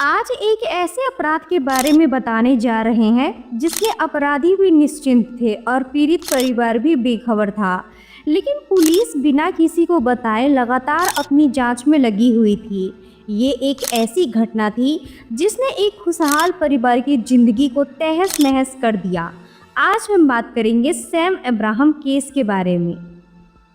आज एक ऐसे अपराध के बारे में बताने जा रहे हैं जिसके अपराधी भी निश्चिंत थे और पीड़ित परिवार भी बेखबर था। लेकिन पुलिस बिना किसी को बताए लगातार अपनी जांच में लगी हुई थी। ये एक ऐसी घटना थी जिसने एक खुशहाल परिवार की जिंदगी को तहस नहस कर दिया। आज हम बात करेंगे सैम अब्राहम केस के बारे में।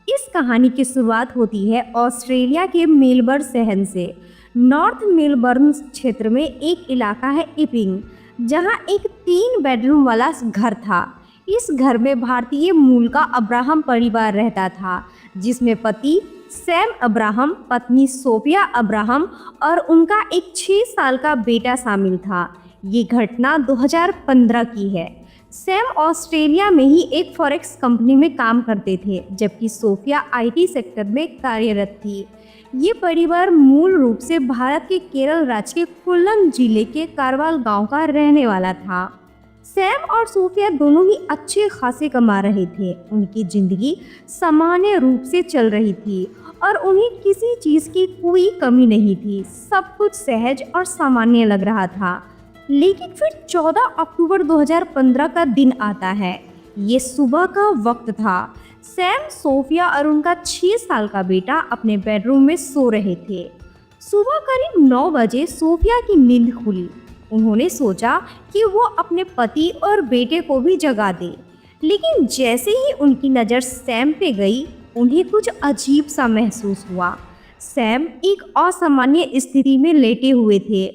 इस कहानी की शुरुआत होती है ऑस्ट्रेलिया के मेलबर्न शहर से। नॉर्थ मेलबर्न क्षेत्र में एक इलाका है इपिंग, जहां एक 3 बेडरूम वाला घर था। इस घर में भारतीय मूल का अब्राहम परिवार रहता था, जिसमें पति सैम अब्राहम, पत्नी सोफिया अब्राहम और उनका एक 6 साल का बेटा शामिल था। ये घटना 2015 की है। सैम ऑस्ट्रेलिया में ही एक फॉरेक्स कंपनी में काम करते थे, जबकि सोफिया आईटी सेक्टर में कार्यरत थी। ये परिवार मूल रूप से भारत के केरल राज्य के कोल्लम जिले के कारवाल गांव का रहने वाला था। सैम और सोफिया दोनों ही अच्छे खासे कमा रहे थे। उनकी जिंदगी सामान्य रूप से चल रही थी और उन्हें किसी चीज़ की कोई कमी नहीं थी। सब कुछ सहज और सामान्य लग रहा था। लेकिन फिर 14 अक्टूबर 2015 का दिन आता है। ये सुबह का वक्त था। सैम, सोफिया और उनका 6 साल का बेटा अपने बेडरूम में सो रहे थे। सुबह करीब 9 बजे सोफिया की नींद खुली। उन्होंने सोचा कि वो अपने पति और बेटे को भी जगा दे, लेकिन जैसे ही उनकी नज़र सैम पे गई, उन्हें कुछ अजीब सा महसूस हुआ। सैम एक असामान्य स्थिति में लेटे हुए थे।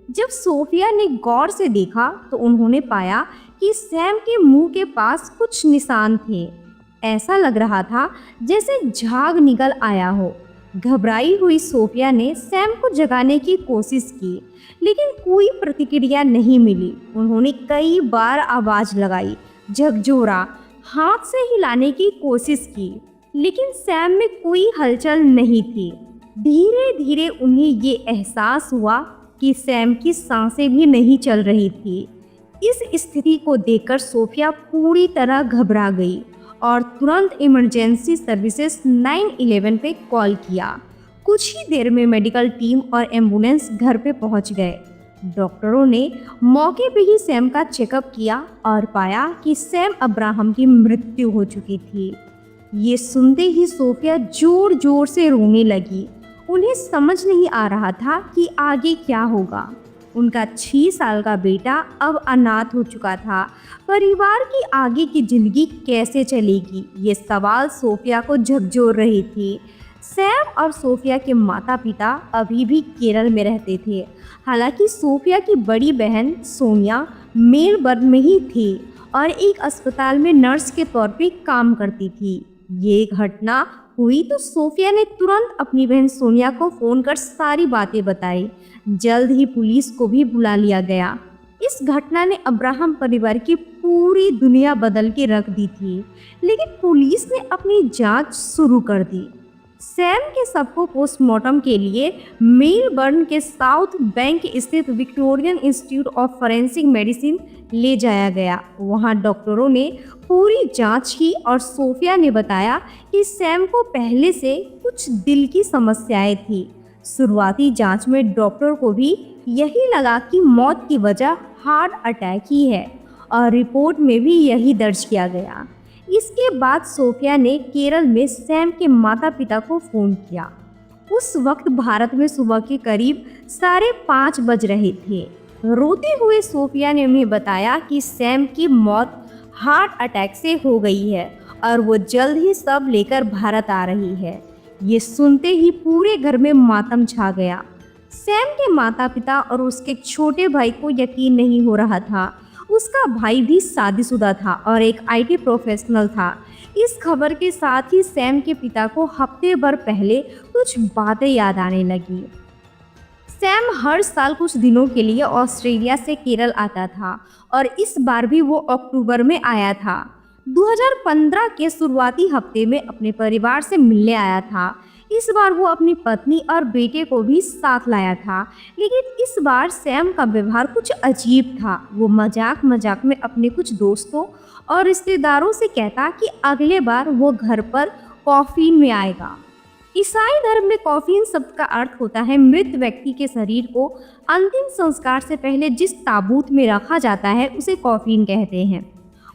जब सोफिया ने गौर से देखा तो उन्होंने पाया कि सैम के मुंह के पास कुछ निशान थे। ऐसा लग रहा था जैसे झाग निकल आया हो। घबराई हुई सोफिया ने सैम को जगाने की कोशिश की, लेकिन कोई प्रतिक्रिया नहीं मिली। उन्होंने कई बार आवाज़ लगाई, झकझोरा, हाथ से हिलाने की कोशिश की, लेकिन सैम में कोई हलचल नहीं थी। धीरे धीरे उन्हें ये एहसास हुआ कि सैम की सांसें भी नहीं चल रही थी। इस स्थिति को देखकर सोफिया पूरी तरह घबरा गई और तुरंत इमरजेंसी सर्विसेज 911 पे कॉल किया। कुछ ही देर में मेडिकल टीम और एम्बुलेंस घर पे पहुंच गए। डॉक्टरों ने मौके पे ही सैम का चेकअप किया और पाया कि सैम अब्राहम की मृत्यु हो चुकी थी। ये सुनते ही सोफिया जोर जोर से रोने लगी। उन्हें समझ नहीं आ रहा था कि आगे क्या होगा। उनका 6 साल का बेटा अब अनाथ हो चुका था। परिवार की आगे की जिंदगी कैसे चलेगी, ये सवाल सोफिया को झकझोर रही थी। सैम और सोफिया के माता पिता अभी भी केरल में रहते थे। हालांकि सोफिया की बड़ी बहन सोनिया मेलबर्न में ही थी और एक अस्पताल में नर्स के तौर पे काम करती थी। ये घटना हुई तो सोफिया ने तुरंत अपनी बहन सोनिया को फ़ोन कर सारी बातें बताई। जल्द ही पुलिस को भी बुला लिया गया। इस घटना ने अब्राहम परिवार की पूरी दुनिया बदल के रख दी थी, लेकिन पुलिस ने अपनी जांच शुरू कर दी। सैम के शव को पोस्टमार्टम के लिए मेलबर्न के साउथ बैंक स्थित Victorian institute of forensic medicine ले जाया गया। वहां डॉक्टरों ने पूरी जांच की और सोफिया ने बताया कि सैम को पहले से कुछ दिल की समस्याएं थी। शुरुआती जांच में डॉक्टर को भी यही लगा कि मौत की वजह हार्ट अटैक ही है और रिपोर्ट में भी यही दर्ज किया गया। इसके बाद सोफिया ने केरल में सैम के माता पिता को फ़ोन किया। उस वक्त भारत में सुबह के करीब 5:30 बज रहे थे। रोते हुए सोफिया ने उन्हें बताया कि सैम की मौत हार्ट अटैक से हो गई है और वो जल्द ही सब लेकर भारत आ रही है। ये सुनते ही पूरे घर में मातम छा गया। सैम के माता पिता और उसके छोटे भाई को यकीन नहीं हो रहा था। उसका भाई भी शादीशुदा था और एक आईटी प्रोफेशनल था। इस खबर के साथ ही सैम के पिता को हफ्ते भर पहले कुछ बातें याद आने लगी। सैम हर साल कुछ दिनों के लिए ऑस्ट्रेलिया से केरल आता था और इस बार भी वो अक्टूबर में आया था। 2015 के शुरुआती हफ्ते में अपने परिवार से मिलने आया था। इस बार वो अपनी पत्नी और बेटे को भी साथ लाया था, लेकिन इस बार सैम का व्यवहार कुछ अजीब था। वो मजाक मजाक में अपने कुछ दोस्तों और रिश्तेदारों से कहता कि अगले बार वो घर पर कॉफी में आएगा। ईसाई धर्म में कॉफिन शब्द का अर्थ होता है मृत व्यक्ति के शरीर को अंतिम संस्कार से पहले जिस ताबूत में रखा जाता है उसे कॉफिन कहते हैं।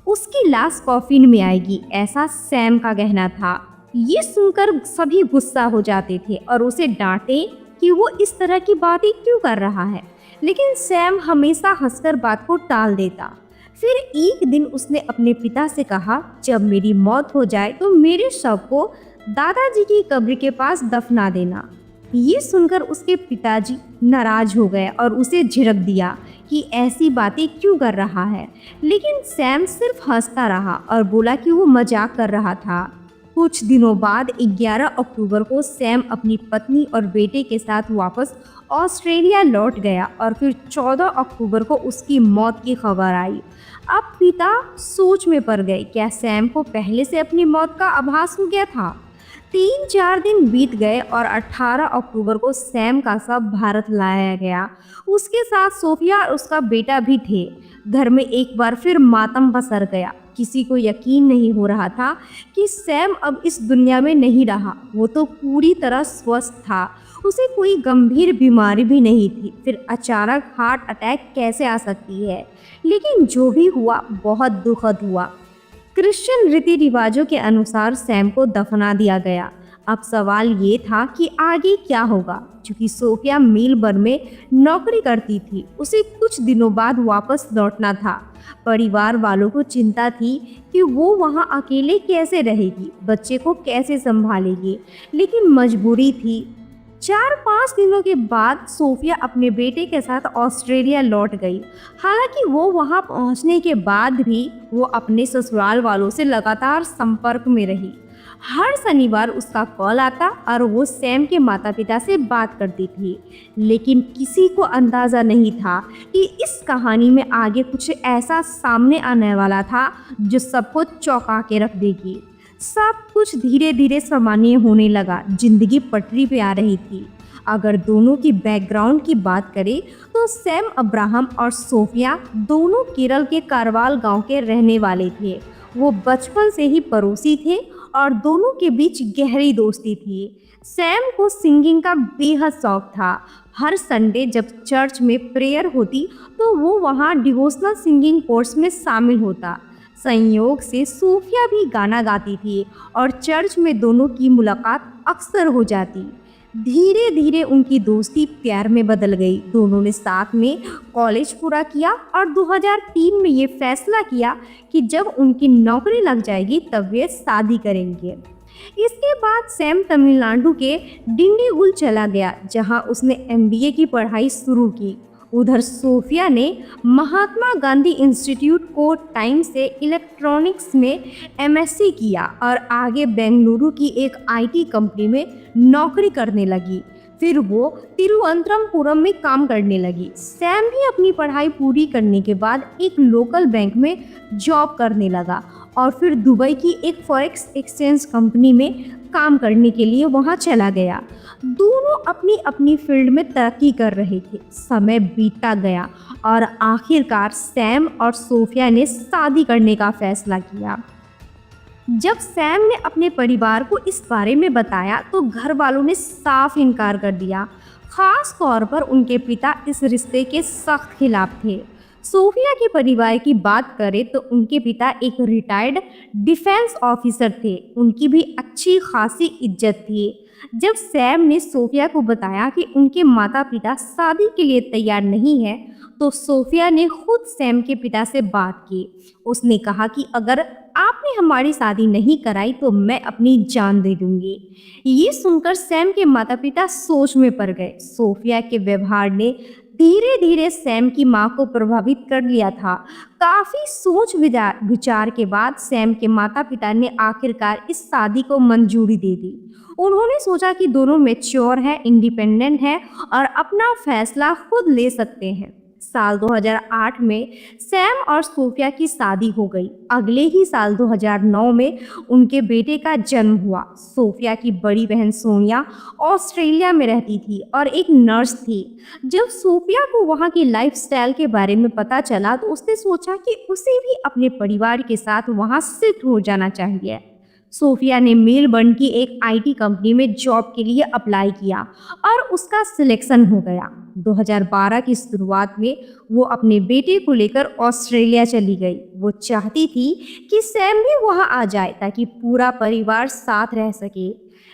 उसकी लाश कॉफिन में आएगी, ऐसा सैम का कहना था। ये सुनकर सभी गुस्सा हो जाते थे और उसे डांटे कि वो इस तरह की बातें क्यों कर रहा है, लेकिन सैम हमेशा हंसकर बात को टाल देता। फिर एक दिन उसने अपने पिता से कहा, जब मेरी मौत हो जाए तो मेरे शव को दादाजी की कब्र के पास दफना देना। ये सुनकर उसके पिताजी नाराज हो गए और उसे झिड़क दिया कि ऐसी बातें क्यों कर रहा है, लेकिन सैम सिर्फ हंसता रहा और बोला कि वो मजाक कर रहा था। कुछ दिनों बाद 11 अक्टूबर को सैम अपनी पत्नी और बेटे के साथ वापस ऑस्ट्रेलिया लौट गया और फिर 14 अक्टूबर को उसकी मौत की खबर आई। अब पिता सोच में पड़ गए, क्या सैम को पहले से अपनी मौत का आभास हो गया था? 3-4 दिन बीत गए और 18 अक्टूबर को सैम का शव भारत लाया गया। उसके साथ सोफिया और उसका बेटा भी थे। घर में एक बार फिर मातम पसर गया। किसी को यकीन नहीं हो रहा था कि सैम अब इस दुनिया में नहीं रहा। वो तो पूरी तरह स्वस्थ था, उसे कोई गंभीर बीमारी भी नहीं थी। फिर अचानक हार्ट अटैक कैसे आ सकती है? लेकिन जो भी हुआ बहुत दुखद हुआ। क्रिश्चियन रीति रिवाजों के अनुसार सैम को दफना दिया गया। अब सवाल ये था कि आगे क्या होगा, क्योंकि सोफिया मेलबर्न में नौकरी करती थी। उसे कुछ दिनों बाद वापस लौटना था। परिवार वालों को चिंता थी कि वो वहाँ अकेले कैसे रहेगी, बच्चे को कैसे संभालेगी, लेकिन मजबूरी थी। 4-5 दिनों के बाद सोफिया अपने बेटे के साथ ऑस्ट्रेलिया लौट गई। हालांकि वो वहां पहुंचने के बाद भी वो अपने ससुराल वालों से लगातार संपर्क में रही। हर शनिवार उसका कॉल आता और वो सैम के माता पिता से बात करती थी। लेकिन किसी को अंदाज़ा नहीं था कि इस कहानी में आगे कुछ ऐसा सामने आने वाला था जो सबको चौंका के रख देगी। सब कुछ धीरे धीरे सामान्य होने लगा। जिंदगी पटरी पे आ रही थी। अगर दोनों की बैकग्राउंड की बात करें तो सैम अब्राहम और सोफिया दोनों केरल के कारवाल गांव के रहने वाले थे। वो बचपन से ही पड़ोसी थे और दोनों के बीच गहरी दोस्ती थी। सैम को सिंगिंग का बेहद शौक था। हर संडे जब चर्च में प्रेयर होती तो वो वहाँ डिवोशनल सिंगिंग कोर्स में शामिल होता। संयोग से सोफिया भी गाना गाती थी और चर्च में दोनों की मुलाकात अक्सर हो जाती। धीरे धीरे उनकी दोस्ती प्यार में बदल गई। दोनों ने साथ में कॉलेज पूरा किया और 2003 में ये फैसला किया कि जब उनकी नौकरी लग जाएगी तब वे शादी करेंगे। इसके बाद सैम तमिलनाडु के डिंडीगुल चला गया, जहां उसने MBA की पढ़ाई शुरू की। उधर सोफिया ने महात्मा गांधी इंस्टीट्यूट को टाइम से इलेक्ट्रॉनिक्स में MSc किया और आगे बेंगलुरु की एक IT कंपनी में नौकरी करने लगी। फिर वो तिरुवनंतपुरम में काम करने लगी। सैम भी अपनी पढ़ाई पूरी करने के बाद एक लोकल बैंक में जॉब करने लगा और फिर दुबई की एक फॉरेक्स एक्सचेंज कंपनी में काम करने के लिए वहां चला गया। दोनों अपनी अपनी फील्ड में तरक्की कर रहे थे। समय बीतता गया और आखिरकार सैम और सोफिया ने शादी करने का फैसला किया। जब सैम ने अपने परिवार को इस बारे में बताया तो घर वालों ने साफ इनकार कर दिया। खास तौर पर उनके पिता इस रिश्ते के सख्त खिलाफ थे। सोफिया के परिवार की बात करें तो उनके पिता एक रिटायर्ड डिफेंस ऑफिसर थे। उनकी भी अच्छी खासी इज्जत थी। जब सैम ने सोफिया को बताया कि उनके माता पिता शादी के लिए तैयार नहीं है तो सोफिया ने खुद सैम के पिता से बात की। उसने कहा कि अगर आपने हमारी शादी नहीं कराई तो मैं अपनी जान दे दूंगी। ये सुनकर सैम के माता पिता सोच में पड़ गए। सोफिया के व्यवहार ने धीरे धीरे सैम की मां को प्रभावित कर लिया था। काफी सोच विचार के बाद सैम के माता पिता ने आखिरकार इस शादी को मंजूरी दे दी। उन्होंने सोचा कि दोनों मैच्योर हैं, इंडिपेंडेंट हैं और अपना फैसला खुद ले सकते हैं। साल 2008 में सैम और सोफिया की शादी हो गई। अगले ही साल 2009 में उनके बेटे का जन्म हुआ। सोफिया की बड़ी बहन सोनिया ऑस्ट्रेलिया में रहती थी और एक नर्स थी। जब सोफिया को वहाँ की लाइफस्टाइल के बारे में पता चला तो उसने सोचा कि उसे भी अपने परिवार के साथ वहाँ शिफ्ट हो जाना चाहिए। सोफिया ने मेलबर्न की एक आईटी कंपनी में जॉब के लिए अप्लाई किया और उसका सिलेक्शन हो गया। 2012 की शुरुआत में वो अपने बेटे को लेकर ऑस्ट्रेलिया चली गई। वो चाहती थी कि सैम भी वहां आ जाए ताकि पूरा परिवार साथ रह सके।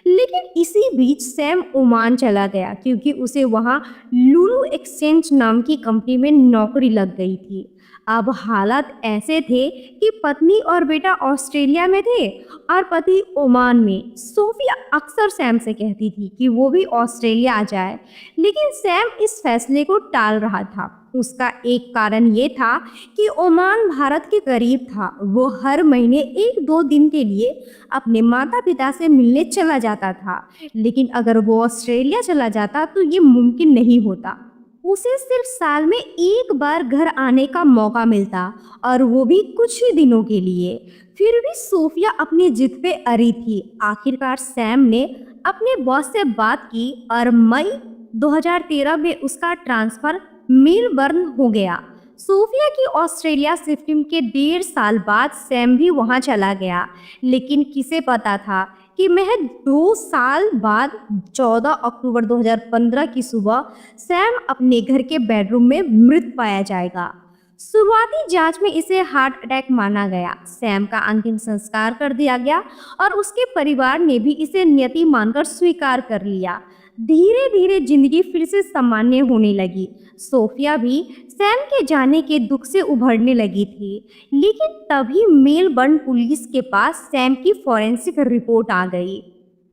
लेकिन इसी बीच सैम ओमान चला गया क्योंकि उसे वहां लुलु एक्सचेंज नाम की कंपनी में नौकरी लग गई थी। अब हालात ऐसे थे कि पत्नी और बेटा ऑस्ट्रेलिया में थे और पति ओमान में। सोफिया अक्सर सैम से कहती थी कि वो भी ऑस्ट्रेलिया आ जाए, लेकिन सैम इस फैसले को टाल रहा था। उसका एक कारण ये था कि ओमान भारत के करीब था। वो हर महीने 1-2 दिन के लिए अपने माता पिता से मिलने चला जाता था, लेकिन अगर वो ऑस्ट्रेलिया चला जाता तो ये मुमकिन नहीं होता। उसे सिर्फ साल में एक बार घर आने का मौका मिलता और वो भी कुछ ही दिनों के लिए। फिर भी सोफिया अपनी जिद पे अड़ी थी। आखिरकार सैम ने अपने बॉस से बात की और मई 2013 में उसका ट्रांसफर मेलबर्न हो गया। सोफिया की ऑस्ट्रेलिया शिफ्टिंग के 1.5 साल बाद सैम भी वहां चला गया, लेकिन किसे पता था कि महज 2 साल बाद 14 अक्टूबर 2015 की सुबह सैम अपने घर के बेडरूम में मृत पाया जाएगा। शुरुआती जांच में इसे हार्ट अटैक माना गया। सैम का अंतिम संस्कार कर दिया गया और उसके परिवार ने भी इसे नियति मानकर स्वीकार कर लिया। धीरे धीरे जिंदगी फिर से सामान्य होने लगी। सोफिया भी सैम के जाने के दुख से उभरने लगी थी, लेकिन तभी मेलबर्न पुलिस के पास सैम की फॉरेंसिक रिपोर्ट आ गई।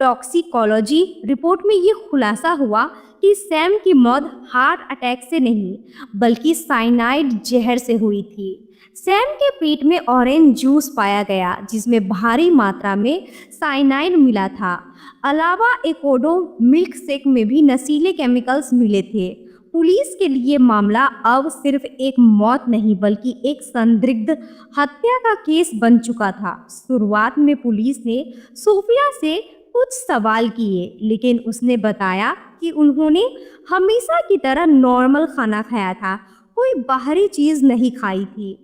टॉक्सिकोलॉजी रिपोर्ट में ये खुलासा हुआ कि सैम की मौत हार्ट अटैक से नहीं बल्कि साइनाइड जहर से हुई थी। सैम के पेट में ऑरेंज जूस पाया गया जिसमें भारी मात्रा में साइनाइड मिला था। अलावा एकोडो मिल्क शेक में भी नशीले केमिकल्स मिले थे। पुलिस के लिए मामला अब सिर्फ एक मौत नहीं बल्कि एक संदिग्ध हत्या का केस बन चुका था। शुरुआत में पुलिस ने सोफिया से कुछ सवाल किए, लेकिन उसने बताया कि उन्होंने हमेशा की तरह नॉर्मल खाना खाया था, कोई बाहरी चीज नहीं खाई थी।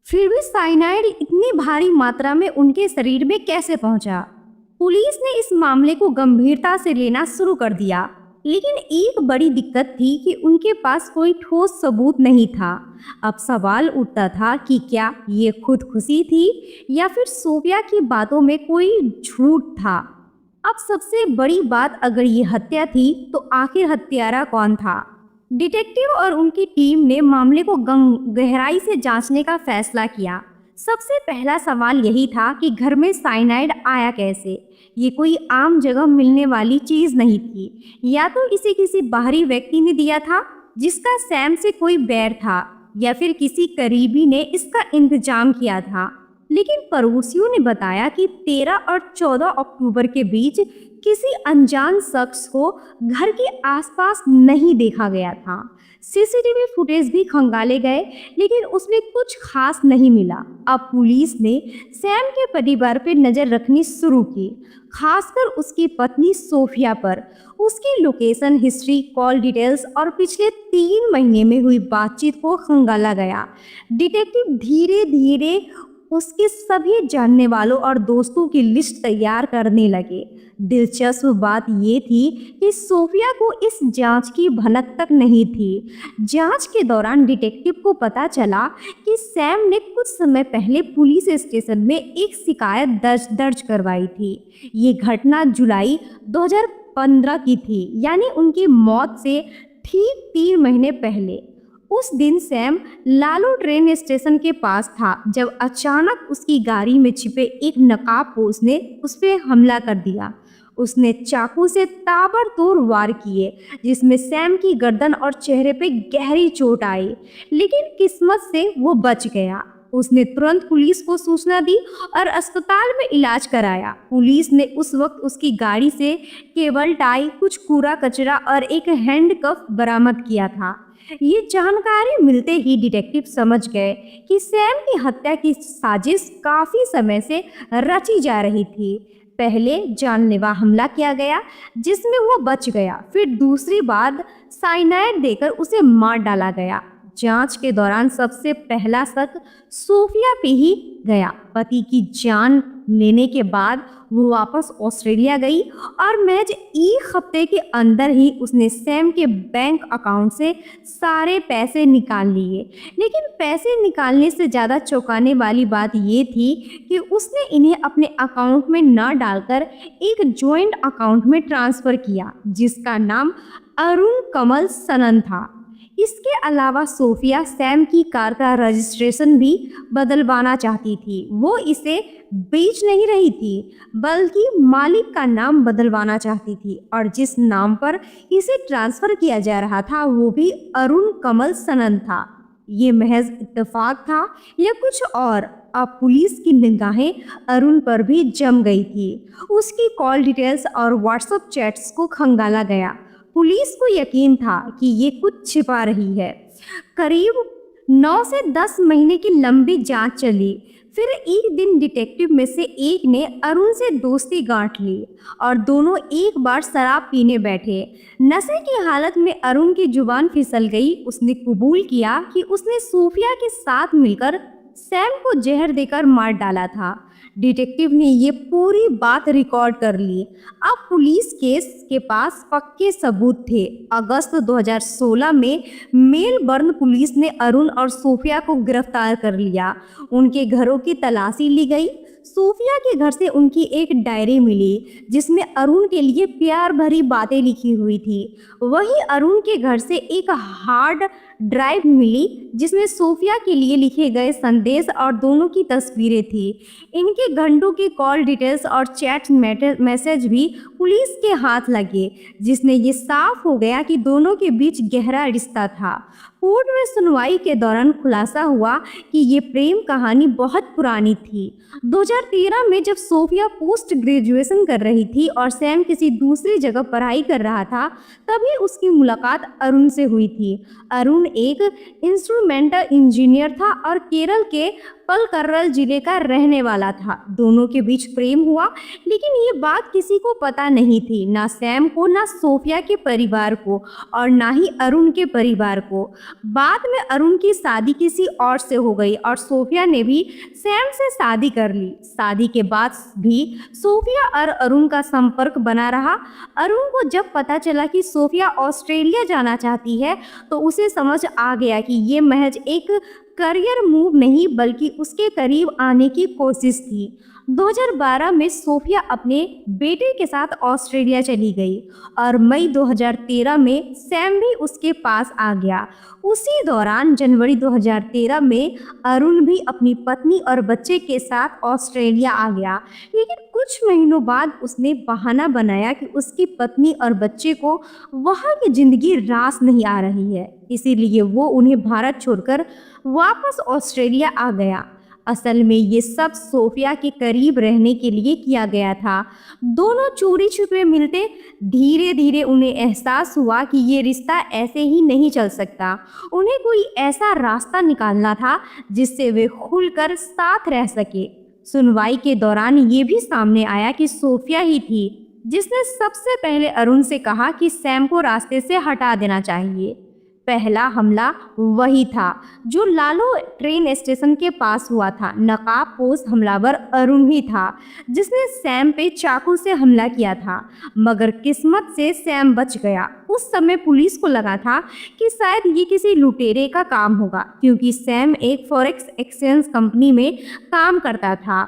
फिर भी साइनाइड इतनी भारी मात्रा में उनके शरीर में कैसे पहुंचा? पुलिस ने इस मामले को गंभीरता से लेना शुरू कर दिया, लेकिन एक बड़ी दिक्कत थी कि उनके पास कोई ठोस सबूत नहीं था। अब सवाल उठता था कि क्या ये खुदकुशी थी या फिर सोफिया की बातों में कोई झूठ था। अब सबसे बड़ी बात, अगर ये हत्या थी तो आखिर हत्यारा कौन था? डिटेक्टिव और उनकी टीम ने मामले को गहराई से जांचने का फैसला किया। सबसे पहला सवाल यही था कि घर में साइनाइड आया कैसे? ये कोई आम जगह मिलने वाली चीज नहीं थी। या तो इसे किसी बाहरी व्यक्ति ने दिया था जिसका सैम से कोई बैर था, या फिर किसी करीबी ने इसका इंतजाम किया था। लेकिन पड़ोसियों ने बताया कि 13 और 14 अक्टूबर के बीच किसी अनजान शख्स को घर के आसपास नहीं देखा गया था। सीसीटीवी फुटेज भी खंगाले गए, लेकिन उसमें कुछ खास नहीं मिला। अब पुलिस ने सैम के परिवार पर नजर रखनी शुरू की, खासकर उसकी पत्नी सोफिया पर। उसकी लोकेशन हिस्ट्री, कॉल डिटेल्स और पिछले 3 महीने में हुई बातचीत को खंगाला गया। डिटेक्टिव धीरे धीरे उसके सभी जानने वालों और दोस्तों की लिस्ट तैयार करने लगे। दिलचस्प बात ये थी कि सोफिया को इस जांच की भनक तक नहीं थी। जांच के दौरान डिटेक्टिव को पता चला कि सैम ने कुछ समय पहले पुलिस स्टेशन में एक शिकायत दर्ज करवाई थी। ये घटना जुलाई 2015 की थी, यानी उनकी मौत से ठीक 3 महीने पहले। उस दिन सैम लालू ट्रेन स्टेशन के पास था जब अचानक उसकी गाड़ी में छिपे एक नकाबपोश ने उस पर हमला कर दिया। उसने चाकू से ताबड़तोड़ वार किए, जिसमें सैम की गर्दन और चेहरे पे गहरी चोट आई, लेकिन किस्मत से वो बच गया। उसने तुरंत पुलिस को सूचना दी और अस्पताल में इलाज कराया। पुलिस ने उस वक्त उसकी गाड़ी से केबल टाई, कुछ कूड़ा कचरा और एक हैंडकफ बरामद किया था। ये जानकारी मिलते ही डिटेक्टिव समझ गए कि सैम की हत्या की साजिश काफी समय से रची जा रही थी। पहले जानलेवा हमला किया गया जिसमें वो बच गया, फिर दूसरी बार साइनाइड देकर उसे मार डाला गया। जांच के दौरान सबसे पहला शक सोफिया पे ही गया। पति की जान लेने के बाद वो वापस ऑस्ट्रेलिया गई और महज एक हफ्ते के अंदर ही उसने सैम के बैंक अकाउंट से सारे पैसे निकाल लिए। लेकिन पैसे निकालने से ज़्यादा चौंकाने वाली बात ये थी कि उसने इन्हें अपने अकाउंट में न डालकर एक जॉइंट अकाउंट में ट्रांसफ़र किया जिसका नाम अरुण कमल सनन था। इसके अलावा सोफिया सैम की कार का रजिस्ट्रेशन भी बदलवाना चाहती थी। वो इसे बेच नहीं रही थी बल्कि मालिक का नाम बदलवाना चाहती थी और जिस नाम पर इसे ट्रांसफ़र किया जा रहा था वो भी अरुण कमल सनन था। ये महज इत्तेफाक था या कुछ और? अब पुलिस की निगाहें अरुण पर भी जम गई थी। उसकी कॉल डिटेल्स और व्हाट्सएप चैट्स को खंगाला गया। पुलिस को यकीन था कि ये कुछ छिपा रही है। करीब 9 से 10 महीने की लंबी जांच चली। फिर एक दिन डिटेक्टिव में से एक ने अरुण से दोस्ती गांठ ली और दोनों एक बार शराब पीने बैठे। नशे की हालत में अरुण की जुबान फिसल गई। उसने कबूल किया कि उसने सोफिया के साथ मिलकर सैम को जहर देकर मार डाला था। डिटेक्टिव ने ये पूरी बात रिकॉर्ड कर ली। अब पुलिस केस के पास पक्के सबूत थे। अगस्त 2016 में मेलबर्न पुलिस ने अरुण और सोफिया को गिरफ्तार कर लिया। उनके घरों की तलाशी ली गई। सोफिया के घर से उनकी एक डायरी मिली जिसमें अरुण के लिए प्यार भरी बातें लिखी हुई थी। वहीं अरुण के घर से एक हार्ड ड्राइव मिली जिसमें सोफिया के लिए लिखे गए संदेश और दोनों की तस्वीरें थी। इनके घंटों की कॉल डिटेल्स और चैट मैसेज भी पुलिस के हाथ लगे जिसने ये साफ हो गया कि दोनों के बीच गहरा रिश्ता था। कोर्ट में सुनवाई के दौरान खुलासा हुआ कि ये प्रेम कहानी बहुत पुरानी थी। 2013 में जब सोफिया पोस्ट ग्रेजुएशन कर रही थी और सैम किसी दूसरी जगह पढ़ाई कर रहा था तभी उसकी मुलाकात अरुण से हुई थी। अरुण एक इंस्ट्रूमेंटल इंजीनियर था और केरल के पलक्कड़ जिले का रहने वाला था। दोनों के बीच प्रेम हुआ लेकिन ये बात किसी को पता नहीं थी, ना सैम को, ना सोफिया के परिवार को और ना ही अरुण के परिवार को। बाद में अरुण की शादी किसी और से हो गई और सोफिया ने भी सैम से शादी कर ली। शादी के बाद भी सोफिया और अरुण का संपर्क बना रहा। अरुण को जब पता चला कि सोफिया ऑस्ट्रेलिया जाना चाहती है तो उसे समझ आ गया कि ये महज एक करियर मूव नहीं बल्कि उसके करीब आने की कोशिश थी। 2012 में सोफिया अपने बेटे के साथ ऑस्ट्रेलिया चली गई और मई 2013 में सैम भी उसके पास आ गया। उसी दौरान जनवरी 2013 में अरुण भी अपनी पत्नी और बच्चे के साथ ऑस्ट्रेलिया आ गया। लेकिन कुछ महीनों बाद उसने बहाना बनाया कि उसकी पत्नी और बच्चे को वहाँ की जिंदगी रास नहीं आ रही है, इसीलिए वो उन्हें भारत छोड़कर वापस ऑस्ट्रेलिया आ गया। असल में ये सब सोफिया के करीब रहने के लिए किया गया था। दोनों चोरी छुपे मिलते। धीरे धीरे उन्हें एहसास हुआ कि ये रिश्ता ऐसे ही नहीं चल सकता। उन्हें कोई ऐसा रास्ता निकालना था जिससे वे खुलकर साथ रह सके। सुनवाई के दौरान ये भी सामने आया कि सोफिया ही थी जिसने सबसे पहले अरुण से कहा कि सैम को रास्ते से हटा देना चाहिए। पहला हमला वही था जो लालो ट्रेन स्टेशन के पास हुआ था। नकाबपोश हमलावर अरुण ही था जिसने सैम पे चाकू से हमला किया था, मगर किस्मत से सैम बच गया। उस समय पुलिस को लगा था कि शायद ये किसी लुटेरे का काम होगा क्योंकि सैम एक फॉरेक्स एक्सचेंज कंपनी में काम करता था।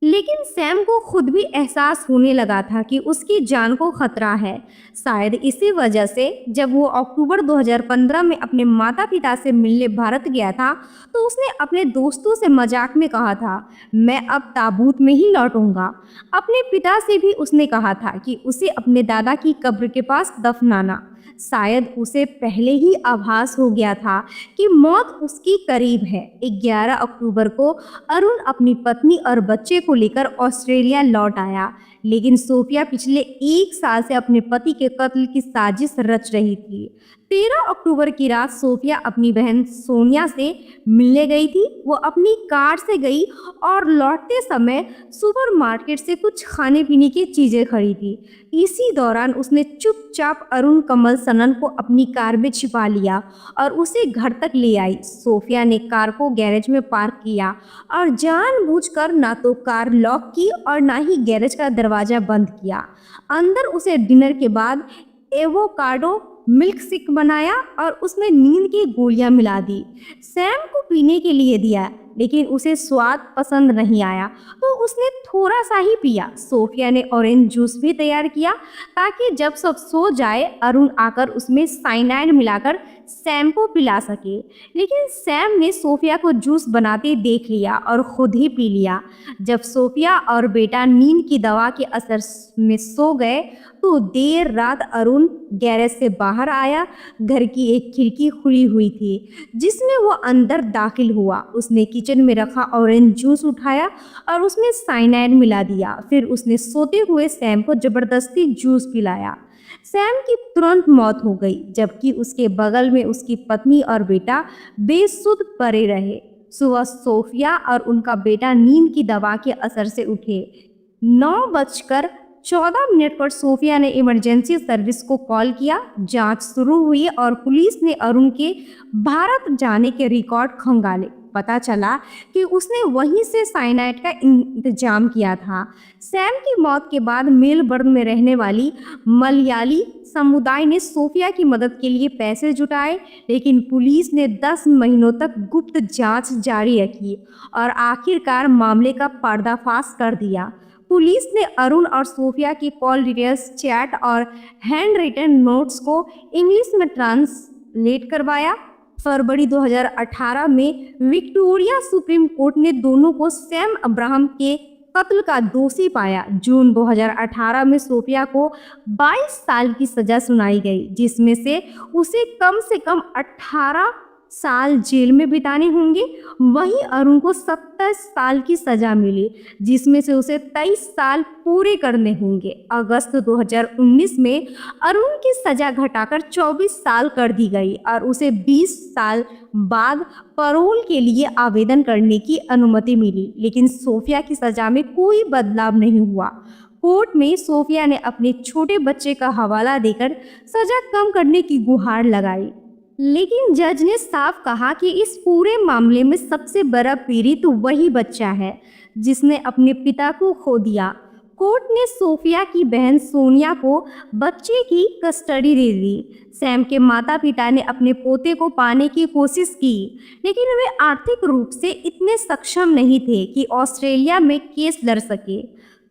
लेकिन सैम को खुद भी एहसास होने लगा था कि उसकी जान को खतरा है। शायद इसी वजह से जब वो अक्टूबर 2015 में अपने माता पिता से मिलने भारत गया था तो उसने अपने दोस्तों से मजाक में कहा था, मैं अब ताबूत में ही लौटूंगा। अपने पिता से भी उसने कहा था कि उसे अपने दादा की कब्र के पास दफनाना। शायद उसे पहले ही आभास हो गया था कि मौत उसकी करीब है। 11 अक्टूबर को अरुण अपनी पत्नी और बच्चे को लेकर ऑस्ट्रेलिया लौट आया। लेकिन सोफिया पिछले 1 साल से अपने पति के कत्ल की साजिश रच रही थी। 13 अक्टूबर की रात सोफिया अपनी बहन सोनिया से मिलने गई थी। वो अपनी कार से गई और लौटते समय सुपरमार्केट से कुछ खाने पीने की चीज़ें खरीदी। इसी दौरान उसने चुपचाप अरुण कमल सनन को अपनी कार में छिपा लिया और उसे घर तक ले आई। सोफिया ने कार को गैरेज में पार्क किया और जानबूझकर ना तो कार लॉक की और ना ही गैरेज का दरवाज़ा बंद किया। अंदर उसे डिनर के बाद एवोकाडो मिल्क शेक बनाया और उसमें नींद की गोलियां मिला दी। सैम को पीने के लिए दिया, लेकिन उसे स्वाद पसंद नहीं आया तो उसने थोड़ा सा ही पिया। सोफिया ने ऑरेंज जूस भी तैयार किया ताकि जब सब सो जाए अरुण आकर उसमें साइनाइड मिलाकर सैम को पिला सके, लेकिन सैम ने सोफिया को जूस बनाते देख लिया और खुद ही पी लिया। जब सोफिया और बेटा नींद की दवा के असर में सो गए तो देर रात अरुण गैरेज से बाहर आया। घर की एक खिड़की खुली हुई थी जिसमें वो अंदर दाखिल हुआ। उसने किचन में रखा ऑरेंज जूस उठाया और उसमें साइनाइड मिला दिया। फिर उसने सोते हुए सैम को जबरदस्ती जूस पिलाया। सैम की तुरंत मौत हो गई, जबकि उसके बगल में उसकी पत्नी और बेटा बेसुध पड़े रहे। सुबह सोफिया और उनका बेटा नींद की दवा के असर से उठे। 9:14 पर सोफिया ने इमरजेंसी सर्विस को कॉल किया। जांच शुरू हुई और पुलिस ने अरुण के भारत जाने के रिकॉर्ड खंगाले। पता चला कि उसने वहीं से साइनाइड का इंतजाम किया था। सैम की मौत के बाद मेलबर्न में रहने वाली मलयाली समुदाय ने सोफिया की मदद के लिए पैसे जुटाए, लेकिन पुलिस ने 10 महीनों तक गुप्त जांच जारी रखी और आखिरकार मामले का पर्दाफाश कर दिया। पुलिस ने अरुण और सोफिया की कॉल डिटेल्स, चैट और हैंड रिटन नोट्स को इंग्लिश में ट्रांसलेट करवाया। फरवरी 2018 में विक्टोरिया सुप्रीम कोर्ट ने दोनों को सैम अब्राहम के कत्ल का दोषी पाया। जून 2018 में सोफिया को 22 साल की सजा सुनाई गई, जिसमें से उसे कम 18 साल जेल में बिताने होंगे। वहीं अरुण को 27 साल की सजा मिली, जिसमें से उसे 23 साल पूरे करने होंगे। अगस्त 2019 में अरुण की सजा घटाकर 24 साल कर दी गई और उसे 20 साल बाद पैरोल के लिए आवेदन करने की अनुमति मिली, लेकिन सोफिया की सजा में कोई बदलाव नहीं हुआ। कोर्ट में सोफिया ने अपने छोटे बच्चे का हवाला देकर सजा कम करने की गुहार लगाई, लेकिन जज ने साफ कहा कि इस पूरे मामले में सबसे बड़ा पीड़ित वही बच्चा है जिसने अपने पिता को खो दिया। कोर्ट ने सोफिया की बहन सोनिया को बच्चे की कस्टडी दे दी। सैम के माता पिता ने अपने पोते को पाने की कोशिश की, लेकिन वे आर्थिक रूप से इतने सक्षम नहीं थे कि ऑस्ट्रेलिया में केस लड़ सके।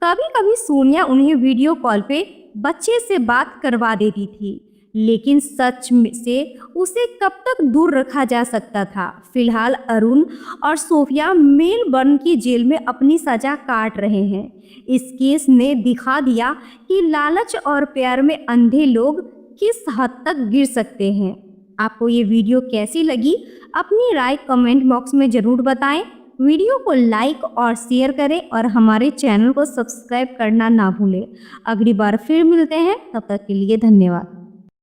कभी कभी सोनिया उन्हें वीडियो कॉल पे बच्चे से बात करवा देती थी, लेकिन सच से उसे कब तक दूर रखा जा सकता था। फिलहाल अरुण और सोफिया मेलबर्न की जेल में अपनी सजा काट रहे हैं। इस केस ने दिखा दिया कि लालच और प्यार में अंधे लोग किस हद तक गिर सकते हैं। आपको ये वीडियो कैसी लगी? अपनी राय कमेंट बॉक्स में ज़रूर बताएं। वीडियो को लाइक और शेयर करें और हमारे चैनल को सब्सक्राइब करना ना भूलें। अगली बार फिर मिलते हैं, तब तक के लिए धन्यवाद।